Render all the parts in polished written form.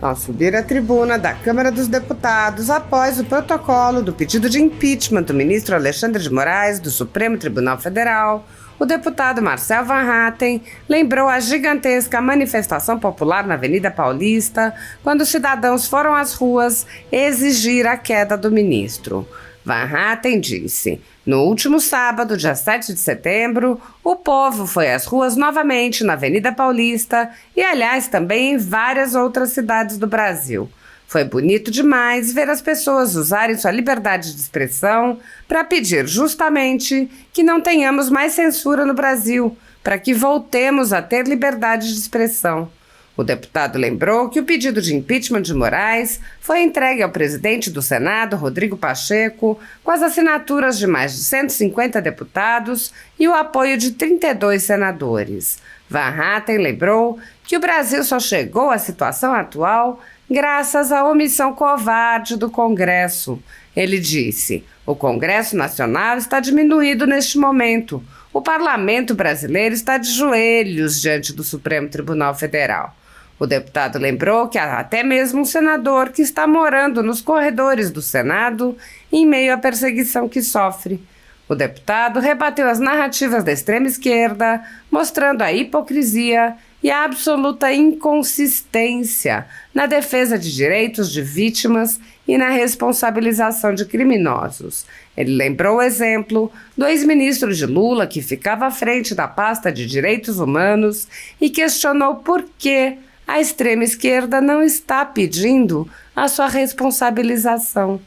Ao subir à tribuna da Câmara dos Deputados após o protocolo do pedido de impeachment do ministro Alexandre de Moraes do Supremo Tribunal Federal, o deputado Marcel Van Hatten lembrou a gigantesca manifestação popular na Avenida Paulista, quando os cidadãos foram às ruas exigir a queda do ministro. Van Hatten disse: "No último sábado, dia 7 de setembro, o povo foi às ruas novamente na Avenida Paulista e, aliás, também em várias outras cidades do Brasil. Foi bonito demais ver as pessoas usarem sua liberdade de expressão para pedir justamente que não tenhamos mais censura no Brasil, para que voltemos a ter liberdade de expressão." O deputado lembrou que o pedido de impeachment de Moraes foi entregue ao presidente do Senado, Rodrigo Pacheco, com as assinaturas de mais de 150 deputados e o apoio de 32 senadores. Van Hatten lembrou que o Brasil só chegou à situação atual graças à omissão covarde do Congresso. Ele disse: "O Congresso Nacional está diminuído neste momento. O parlamento brasileiro está de joelhos diante do Supremo Tribunal Federal." O deputado lembrou que há até mesmo um senador que está morando nos corredores do Senado em meio à perseguição que sofre. O deputado rebateu as narrativas da extrema-esquerda, mostrando a hipocrisia e a absoluta inconsistência na defesa de direitos de vítimas e na responsabilização de criminosos. Ele lembrou o exemplo do ex-ministro de Lula, que ficava à frente da pasta de direitos humanos, e questionou por que a extrema-esquerda não está pedindo a sua responsabilização.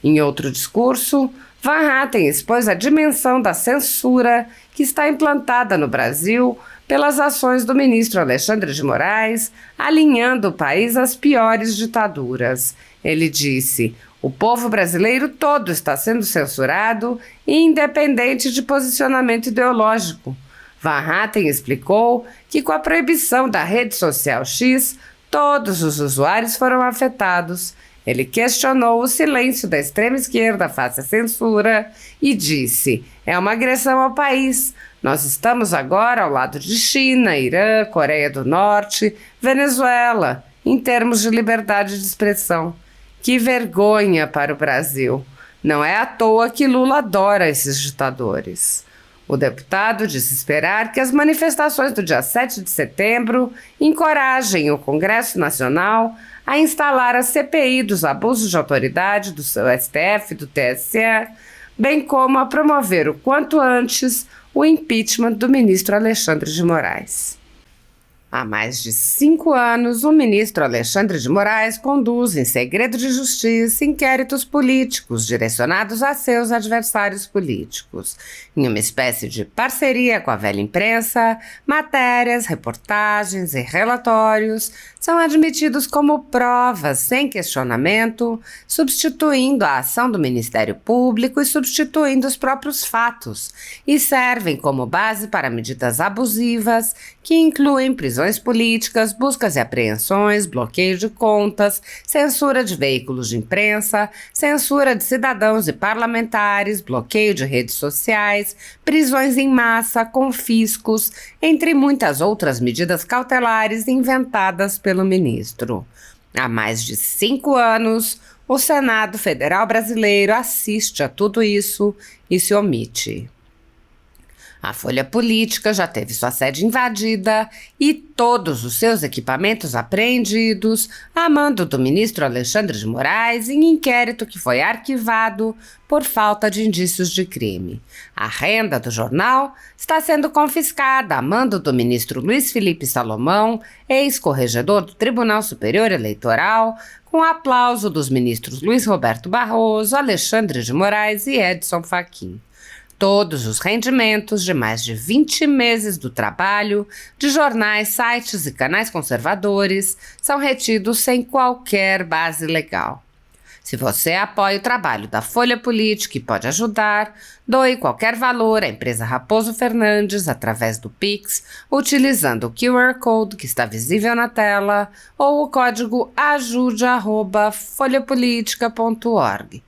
Em outro discurso, Van Hatten expôs a dimensão da censura que está implantada no Brasil pelas ações do ministro Alexandre de Moraes, alinhando o país às piores ditaduras. Ele disse: "O povo brasileiro todo está sendo censurado, independente de posicionamento ideológico." Van Hatten explicou que, com a proibição da rede social X, todos os usuários foram afetados. Ele questionou o silêncio da extrema-esquerda face à censura e disse: "É uma agressão ao país. Nós estamos agora ao lado de China, Irã, Coreia do Norte, Venezuela, em termos de liberdade de expressão. Que vergonha para o Brasil. Não é à toa que Lula adora esses ditadores." O deputado disse esperar que as manifestações do dia 7 de setembro encorajem o Congresso Nacional a instalar a CPI dos abusos de autoridade do seu STF e do TSE, bem como a promover o quanto antes o impeachment do ministro Alexandre de Moraes. Há mais de 5 anos, o ministro Alexandre de Moraes conduz em segredo de justiça inquéritos políticos direcionados a seus adversários políticos. Em uma espécie de parceria com a velha imprensa, matérias, reportagens e relatórios são admitidos como provas sem questionamento, substituindo a ação do Ministério Público e substituindo os próprios fatos, e servem como base para medidas abusivas que incluem prisões políticas, buscas e apreensões, bloqueio de contas, censura de veículos de imprensa, censura de cidadãos e parlamentares, bloqueio de redes sociais, prisões em massa, confiscos, entre muitas outras medidas cautelares inventadas pelo ministro. Há mais de 5 anos, o Senado Federal Brasileiro assiste a tudo isso e se omite. A Folha Política já teve sua sede invadida e todos os seus equipamentos apreendidos a mando do ministro Alexandre de Moraes em inquérito que foi arquivado por falta de indícios de crime. A renda do jornal está sendo confiscada a mando do ministro Luiz Felipe Salomão, ex-corregedor do Tribunal Superior Eleitoral, com aplauso dos ministros Luiz Roberto Barroso, Alexandre de Moraes e Edson Fachin. Todos os rendimentos de mais de 20 meses do trabalho de jornais, sites e canais conservadores são retidos sem qualquer base legal. Se você apoia o trabalho da Folha Política e pode ajudar, doe qualquer valor à empresa Raposo Fernandes através do Pix, utilizando o QR Code que está visível na tela ou o código ajude@folhapolitica.org.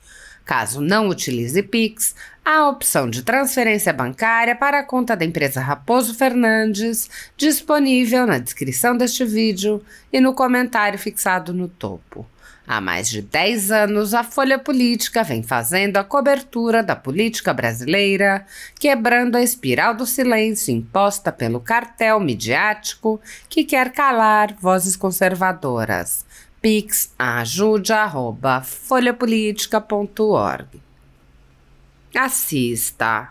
Caso não utilize Pix, há a opção de transferência bancária para a conta da empresa Raposo Fernandes, disponível na descrição deste vídeo e no comentário fixado no topo. Há mais de 10 anos, a Folha Política vem fazendo a cobertura da política brasileira, quebrando a espiral do silêncio imposta pelo cartel midiático que quer calar vozes conservadoras. Pix ajude@folhapolitica.org. Assista.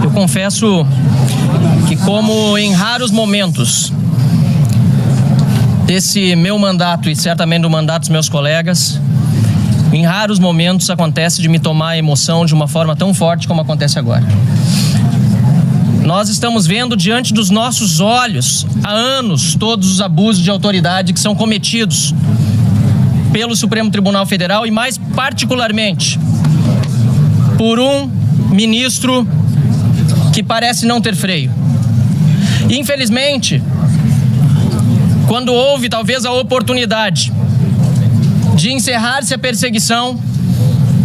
Eu confesso que, como em raros momentos desse meu mandato e certamente do mandato dos meus colegas, em raros momentos acontece de me tomar a emoção de uma forma tão forte como acontece agora. Nós estamos vendo diante dos nossos olhos há anos todos os abusos de autoridade que são cometidos pelo Supremo Tribunal Federal e mais particularmente por um ministro que parece não ter freio. Infelizmente, quando houve talvez a oportunidade de encerrar-se a perseguição,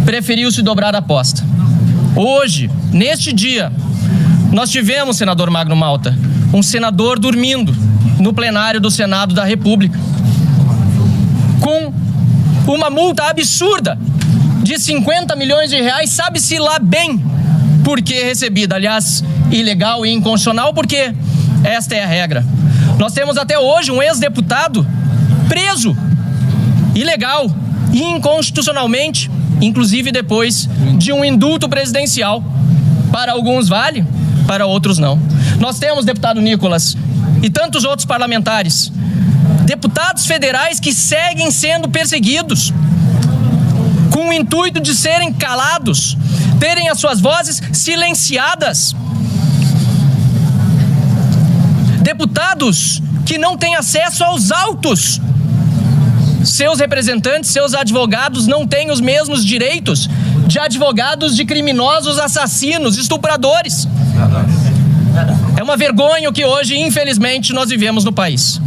preferiu-se dobrar a aposta. Hoje, neste dia, nós tivemos, senador Magno Malta, um senador dormindo no plenário do Senado da República, com uma multa absurda de 50 milhões de reais, sabe-se lá bem por que recebida. Aliás, ilegal e inconstitucional, porque esta é a regra. Nós temos até hoje um ex-deputado preso, ilegal e inconstitucionalmente, inclusive depois de um indulto presidencial. Para alguns vale, para outros não. Nós temos, deputado Nicolas, e tantos outros parlamentares, deputados federais que seguem sendo perseguidos, com o intuito de serem calados, terem as suas vozes silenciadas. Deputados que não têm acesso aos autos. Seus representantes, seus advogados não têm os mesmos direitos de advogados de criminosos, assassinos, estupradores. É uma vergonha o que hoje, infelizmente, nós vivemos no país.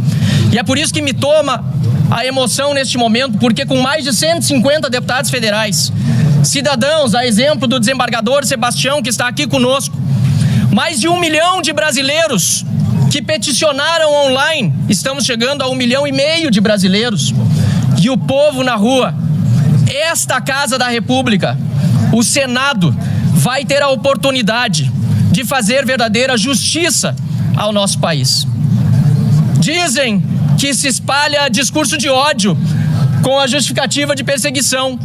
E é por isso que me toma a emoção neste momento, porque com mais de 150 deputados federais, cidadãos, a exemplo do desembargador Sebastião, que está aqui conosco, mais de 1 milhão de brasileiros que peticionaram online, estamos chegando a 1,5 milhão de brasileiros, e o povo na rua. Esta Casa da República, o Senado, vai ter a oportunidade de fazer verdadeira justiça ao nosso país. Dizem que se espalha discurso de ódio com a justificativa de perseguição.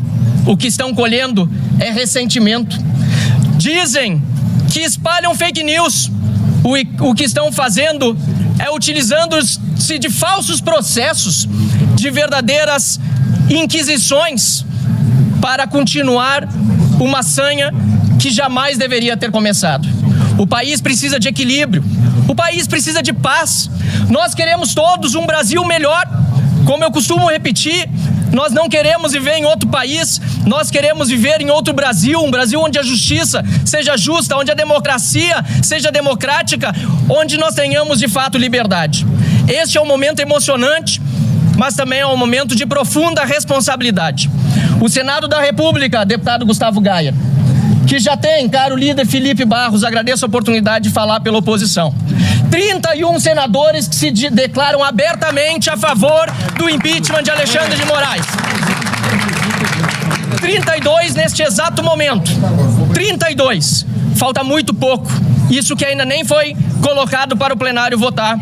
O que estão colhendo é ressentimento. Dizem que espalham fake news. O que estão fazendo é utilizando-se de falsos processos, de verdadeiras inquisições, para continuar uma sanha que jamais deveria ter começado. O país precisa de equilíbrio, o país precisa de paz. Nós queremos todos um Brasil melhor. Como eu costumo repetir, nós não queremos viver em outro país, nós queremos viver em outro Brasil, um Brasil onde a justiça seja justa, onde a democracia seja democrática, onde nós tenhamos de fato liberdade. Este é um momento emocionante, mas também é um momento de profunda responsabilidade. O Senado da República, deputado Gustavo Gaia, que já tem, caro líder Felipe Barros, agradeço a oportunidade de falar pela oposição. 31 senadores que se declaram abertamente a favor do impeachment de Alexandre de Moraes. 32 neste exato momento. 32. Falta muito pouco. Isso que ainda nem foi colocado para o plenário votar.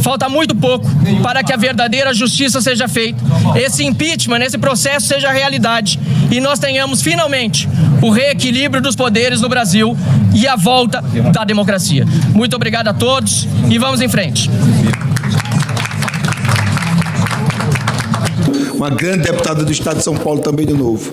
Falta muito pouco para que a verdadeira justiça seja feita, esse impeachment, esse processo seja realidade e nós tenhamos finalmente o reequilíbrio dos poderes no Brasil e a volta da democracia. Muito obrigado a todos e vamos em frente. Uma grande deputada do Estado de São Paulo também de novo.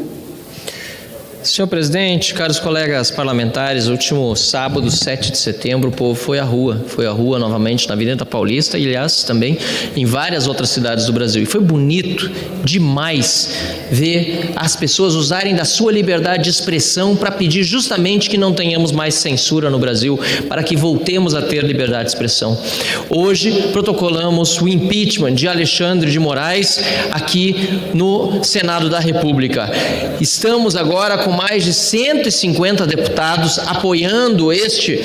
Senhor presidente, caros colegas parlamentares, último sábado, 7 de setembro, o povo foi à rua novamente na Avenida Paulista e, aliás, também em várias outras cidades do Brasil. E foi bonito demais ver as pessoas usarem da sua liberdade de expressão para pedir justamente que não tenhamos mais censura no Brasil, para que voltemos a ter liberdade de expressão. Hoje, protocolamos o impeachment de Alexandre de Moraes aqui no Senado da República. Estamos agora com mais de 150 deputados apoiando este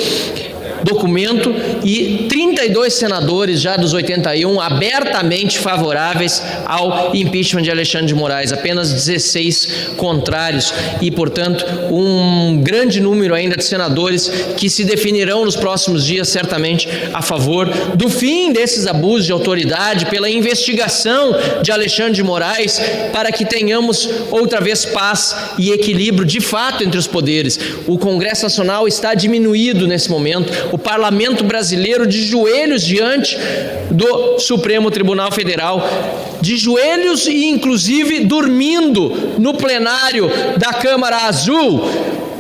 documento e 32 senadores já dos 81 abertamente favoráveis ao impeachment de Alexandre de Moraes, apenas 16 contrários e, portanto, um grande número ainda de senadores que se definirão nos próximos dias certamente a favor do fim desses abusos de autoridade, pela investigação de Alexandre de Moraes, para que tenhamos outra vez paz e equilíbrio de fato entre os poderes. O Congresso Nacional está diminuído nesse momento, o Parlamento brasileiro de joelhos diante do Supremo Tribunal Federal, de joelhos e inclusive dormindo no plenário da Câmara Azul.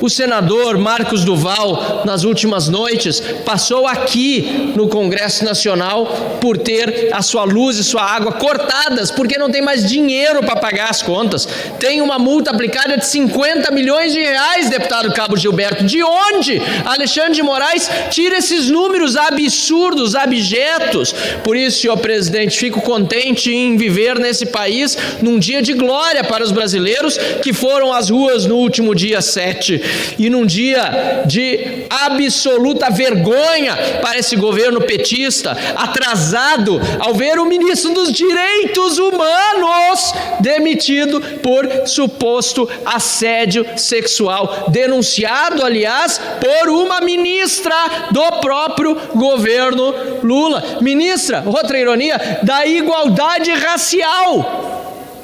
O senador Marcos Duval, nas últimas noites, passou aqui no Congresso Nacional por ter a sua luz e sua água cortadas, porque não tem mais dinheiro para pagar as contas. Tem uma multa aplicada de 50 milhões de reais, deputado Cabo Gilberto. De onde Alexandre de Moraes tira esses números absurdos, abjetos? Por isso, senhor presidente, fico contente em viver nesse país num dia de glória para os brasileiros que foram às ruas no último dia 7. E num dia de absoluta vergonha para esse governo petista, atrasado ao ver o ministro dos Direitos Humanos demitido por suposto assédio sexual, denunciado, aliás, por uma ministra do próprio governo Lula. Ministra, outra ironia, da igualdade racial.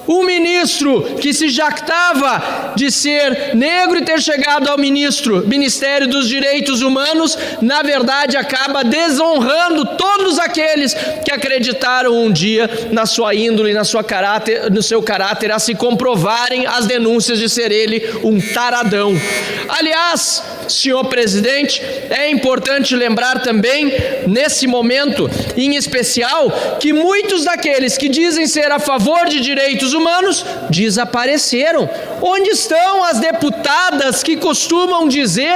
Um ministro que se jactava de ser negro e ter chegado ao Ministério dos Direitos Humanos, na verdade acaba desonrando todos aqueles que acreditaram um dia na sua índole, no seu caráter, a se comprovarem as denúncias de ser ele um taradão. Aliás, senhor presidente, é importante lembrar também, nesse momento em especial, que muitos daqueles que dizem ser a favor de direitos humanos desapareceram. Onde estão as deputadas que costumam dizer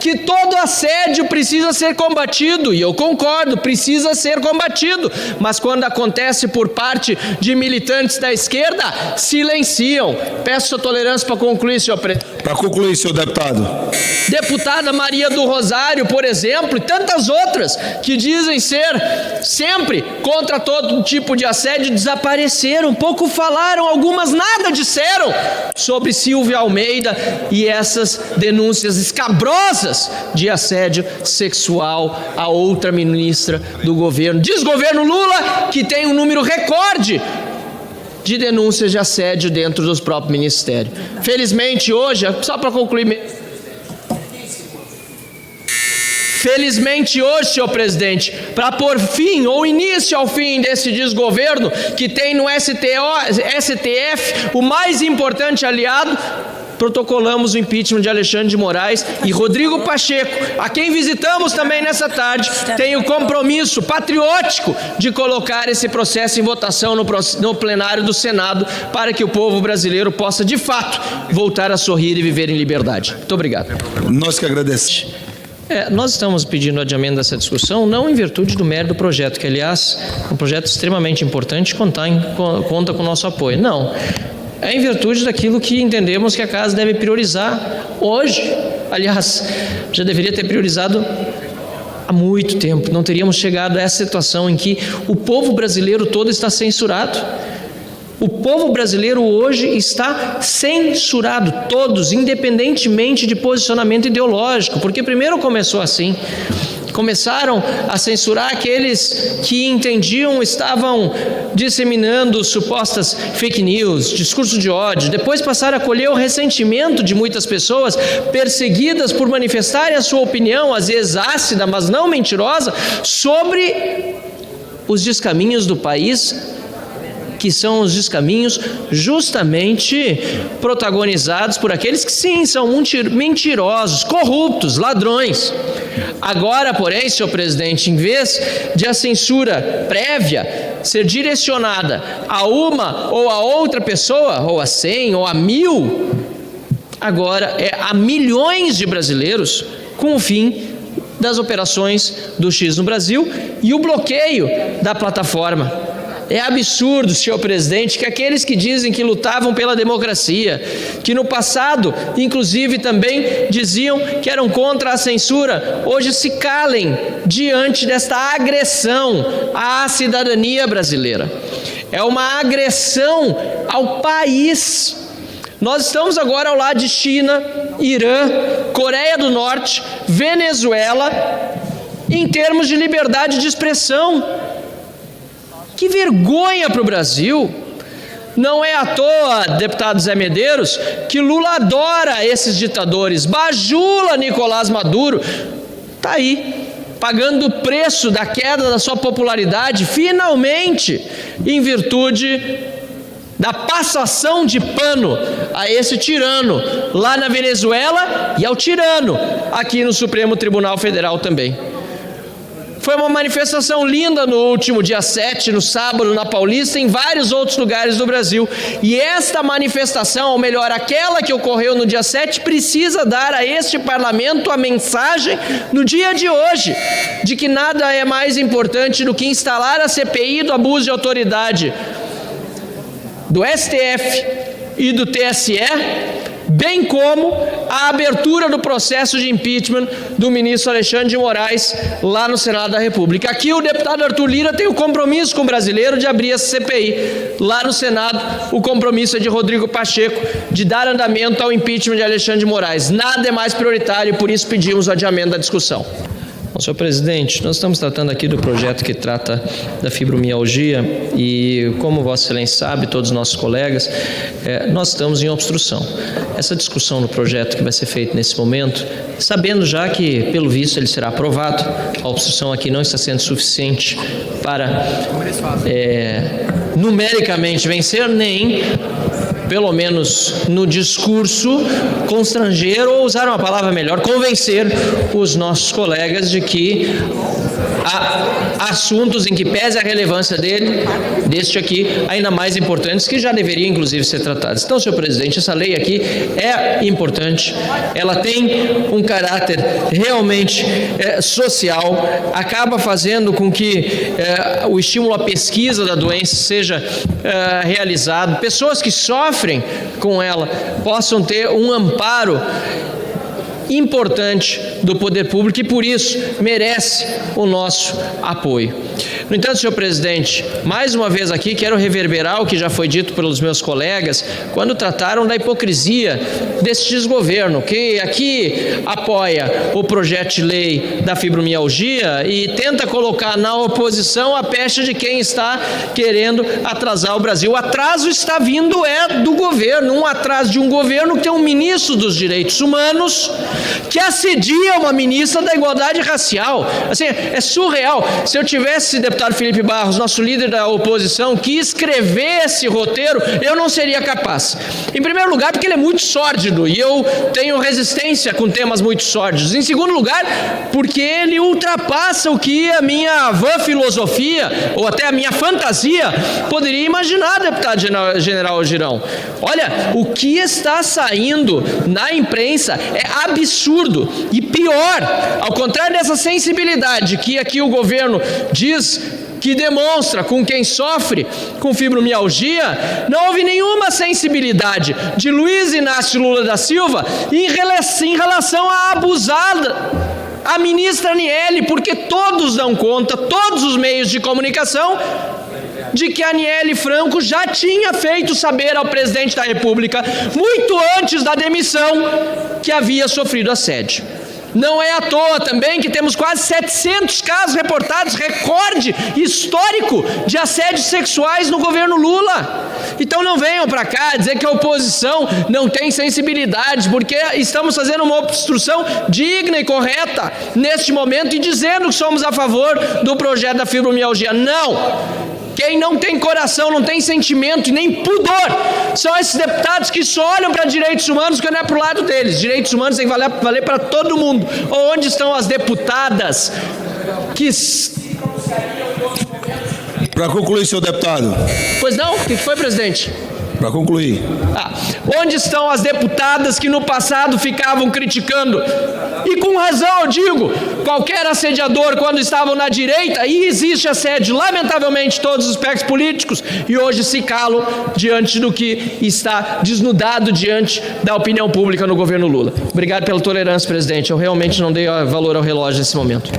que todo assédio precisa ser combatido? E eu concordo, precisa ser combatido, mas quando acontece por parte de militantes da esquerda, silenciam. Peço sua tolerância para concluir, senhor presidente. Para concluir, senhor deputado. Deputada Maria do Rosário, por exemplo, e tantas outras que dizem ser sempre contra todo tipo de assédio, desapareceram, pouco falaram, algumas nada disseram sobre Silvia Almeida e essas denúncias escabrosas de assédio sexual a outra ministra do governo, desgoverno Lula, que tem um número recorde de denúncias de assédio dentro dos próprios ministérios. Felizmente hoje, só para concluir, felizmente hoje, senhor presidente, para pôr fim ou início ao fim desse desgoverno que tem no STF o mais importante aliado, protocolamos o impeachment de Alexandre de Moraes e Rodrigo Pacheco, a quem visitamos também nessa tarde, tem o compromisso patriótico de colocar esse processo em votação no plenário do Senado para que o povo brasileiro possa, de fato, voltar a sorrir e viver em liberdade. Muito obrigado. Nós que agradecemos. Nós estamos pedindo adiamento dessa discussão não em virtude do mérito do projeto, que, aliás, é um projeto extremamente importante, conta com o nosso apoio. Não. É em virtude daquilo que entendemos que a Casa deve priorizar hoje. Aliás, já deveria ter priorizado há muito tempo. Não teríamos chegado a essa situação em que o povo brasileiro todo está censurado. O povo brasileiro hoje está censurado, todos, independentemente de posicionamento ideológico, porque primeiro começou assim. Começaram a censurar aqueles que entendiam, estavam disseminando supostas fake news, discurso de ódio. Depois passaram a colher o ressentimento de muitas pessoas perseguidas por manifestarem a sua opinião, às vezes ácida, mas não mentirosa, sobre os descaminhos do país que são os descaminhos justamente protagonizados por aqueles que sim, são mentirosos, corruptos, ladrões. Agora, porém, senhor presidente, em vez de a censura prévia ser direcionada a uma ou a outra pessoa, ou a 100, ou a 1000, agora é a milhões de brasileiros com o fim das operações do X no Brasil e o bloqueio da plataforma. É absurdo, senhor presidente, que aqueles que dizem que lutavam pela democracia, que no passado, inclusive, também diziam que eram contra a censura, hoje se calem diante desta agressão à cidadania brasileira. É uma agressão ao país. Nós estamos agora ao lado de China, Irã, Coreia do Norte, Venezuela, em termos de liberdade de expressão. Que vergonha para o Brasil! Não é à toa, deputado Zé Medeiros, que Lula adora esses ditadores, bajula Nicolás Maduro, está aí, pagando o preço da queda da sua popularidade, finalmente, em virtude da passação de pano a esse tirano lá na Venezuela e ao tirano aqui no Supremo Tribunal Federal também. Foi uma manifestação linda no último dia 7, no sábado, na Paulista, em vários outros lugares do Brasil. E esta manifestação, ou melhor, aquela que ocorreu no dia 7, precisa dar a este parlamento a mensagem no dia de hoje, de que nada é mais importante do que instalar a CPI do abuso de autoridade do STF e do TSE, bem como a abertura do processo de impeachment do ministro Alexandre de Moraes lá no Senado da República. Aqui o deputado Arthur Lira tem o compromisso com o brasileiro de abrir essa CPI. Lá no Senado, o compromisso é de Rodrigo Pacheco de dar andamento ao impeachment de Alexandre de Moraes. Nada é mais prioritário e por isso pedimos o adiamento da discussão. Bom, senhor presidente, nós estamos tratando aqui do projeto que trata da fibromialgia e, como Vossa Excelência sabe, todos os nossos colegas, nós estamos em obstrução. Essa discussão no projeto que vai ser feito nesse momento, sabendo já que, pelo visto, ele será aprovado, a obstrução aqui não está sendo suficiente para numericamente vencer, nem, pelo menos no discurso, constranger ou, usar uma palavra melhor, convencer os nossos colegas de que há assuntos em que pese a relevância deste aqui, ainda mais importantes, que já deveriam inclusive ser tratados. Então, senhor presidente, essa lei aqui é importante, ela tem um caráter realmente social, acaba fazendo com que o estímulo à pesquisa da doença seja realizado, pessoas que sofrem com ela possam ter um amparo importante do poder público e, por isso, merece o nosso apoio. No entanto, senhor presidente, mais uma vez aqui quero reverberar o que já foi dito pelos meus colegas quando trataram da hipocrisia desse desgoverno, que aqui apoia o projeto de lei da fibromialgia e tenta colocar na oposição a pecha de quem está querendo atrasar o Brasil. O atraso está vindo do governo, um atraso de um governo que tem um ministro dos direitos humanos que assedia uma ministra da igualdade racial. Assim, é surreal. Se eu tivesse, deputado Felipe Barros, nosso líder da oposição, que escrever esse roteiro, eu não seria capaz. Em primeiro lugar, porque ele é muito sórdido e eu tenho resistência com temas muito sórdidos. Em segundo lugar, porque ele ultrapassa o que a minha vã filosofia ou até a minha fantasia poderia imaginar, deputado general Girão. Olha, o que está saindo na imprensa é absurdo e pior, ao contrário dessa sensibilidade que aqui o governo diz que demonstra com quem sofre com fibromialgia, não houve nenhuma sensibilidade de Luiz Inácio Lula da Silva em relação à abusada, a ministra Aniele, porque todos dão conta, todos os meios de comunicação, de que a Aniele Franco já tinha feito saber ao presidente da República, muito antes da demissão, que havia sofrido assédio. Não é à toa também que temos quase 700 casos reportados, recorde histórico de assédios sexuais no governo Lula. Então não venham para cá dizer que a oposição não tem sensibilidade, porque estamos fazendo uma obstrução digna e correta neste momento e dizendo que somos a favor do projeto da fibromialgia. Não! Quem não tem coração, não tem sentimento e nem pudor são esses deputados que só olham para direitos humanos quando é pro lado deles. Direitos humanos tem que valer para todo mundo. Onde estão as deputadas que... Para concluir, senhor deputado. Pois não? O que foi, presidente? Para concluir. Onde estão as deputadas que no passado ficavam criticando? E com razão, eu digo, qualquer assediador quando estavam na direita, e existe assédio, lamentavelmente, todos os espectros políticos, e hoje se calam diante do que está desnudado diante da opinião pública no governo Lula. Obrigado pela tolerância, presidente. Eu realmente não dei valor ao relógio nesse momento.